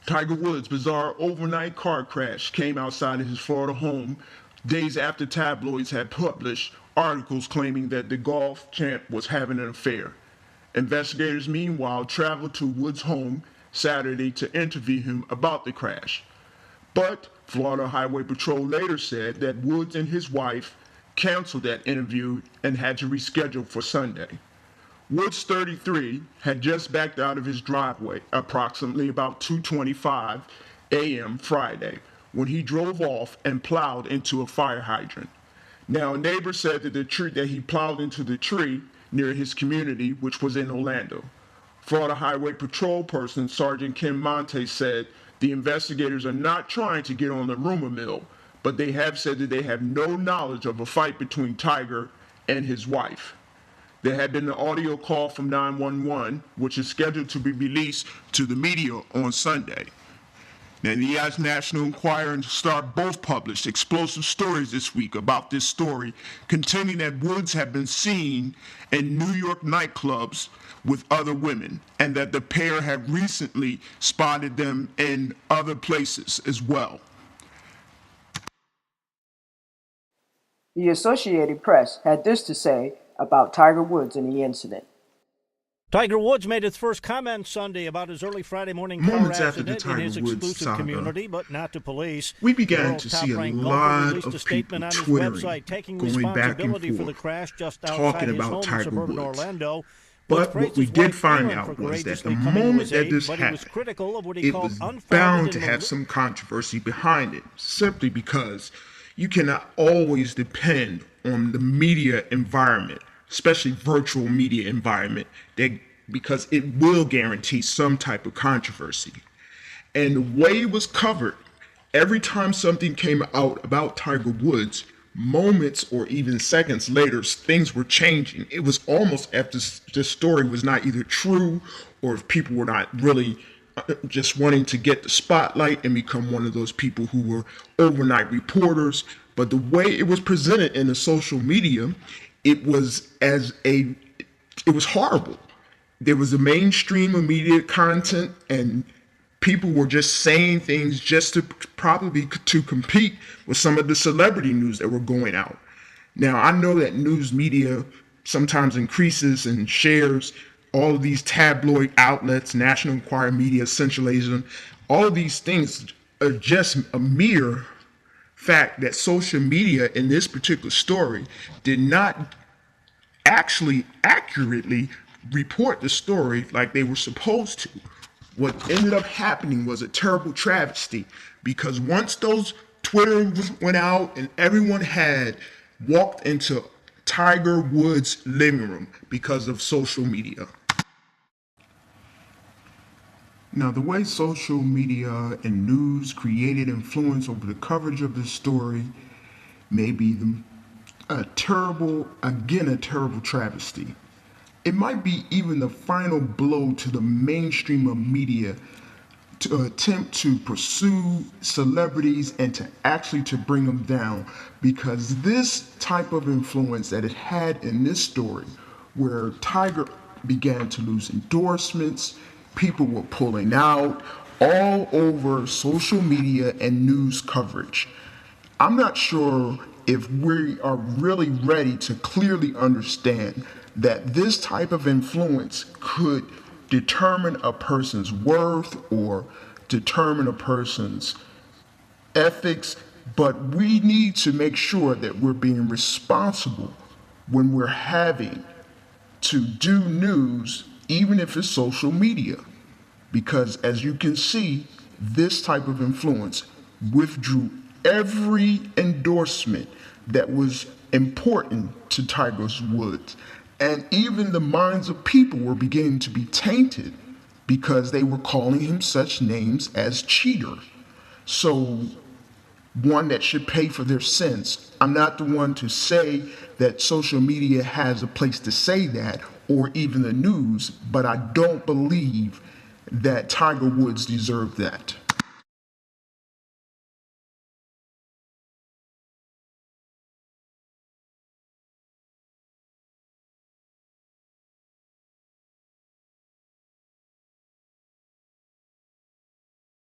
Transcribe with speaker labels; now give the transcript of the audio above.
Speaker 1: Tiger Woods' bizarre overnight car crash came outside of his Florida home days after tabloids had published articles claiming that the golf champ was having an affair. Investigators, meanwhile, traveled to Woods' home Saturday to interview him about the crash. But Florida Highway Patrol later said that Woods and his wife canceled that interview and had to reschedule for Sunday. Woods, 33, had just backed out of his driveway approximately about 2:25 a.m. Friday when he drove off and plowed into a fire hydrant. Now, a neighbor said that the tree that he plowed into the tree near his community, which was in Orlando. Florida Highway Patrol person Sergeant Kim Monte said the investigators are not trying to get on the rumor mill, but they have said that they have no knowledge of a fight between Tiger and his wife. There had been an audio call from 911, which is scheduled to be released to the media on Sunday. Now, the National Enquirer and Star both published explosive stories this week about this story, contending that Woods had been seen in New York nightclubs with other women, and that the pair had recently spotted them in other places as well.
Speaker 2: The Associated Press had this to say about Tiger Woods and the incident.
Speaker 3: Tiger Woods made his first comment Sunday about his early Friday morning car accident in his exclusive community, but not to police.
Speaker 1: We began to see a lot of people twittering, going back and forth, talking about Tiger Woods. But what we did find out was that the moment that this happened, it was bound to have some controversy behind it, simply because you cannot always depend on the media environment, especially virtual media environment, because it will guarantee some type of controversy. And the way it was covered, every time something came out about Tiger Woods, moments or even seconds later, things were changing. It was almost as if this story was not either true or if people were not really just wanting to get the spotlight and become one of those people who were overnight reporters. But the way it was presented in the social media, it was horrible. There was a mainstream of media content, and people were just saying things just to probably to compete with some of the celebrity news that were going out. Now, I know that news media sometimes increases and shares all of these tabloid outlets, National Enquirer Media, Central Asian, all of these things are just a mere fact that social media in this particular story did not actually accurately report the story like they were supposed to. What ended up happening was a terrible travesty, because once those Twitter went out and everyone had walked into Tiger Woods' living room because of social media. Now, the way social media and news created influence over the coverage of this story may be a terrible travesty. It might be even the final blow to the mainstream of media to attempt to pursue celebrities and to actually to bring them down, because this type of influence that it had in this story, where Tiger began to lose endorsements, people were pulling out all over social media and news coverage. I'm not sure if we are really ready to clearly understand that this type of influence could determine a person's worth or determine a person's ethics, but we need to make sure that we're being responsible when we're having to do news, even if it's social media. Because as you can see, this type of influence withdrew every endorsement that was important to Tiger Woods. And even the minds of people were beginning to be tainted because they were calling him such names as cheater. So, one that should pay for their sins. I'm not the one to say that social media has a place to say that, or even the news, but I don't believe that Tiger Woods deserved that.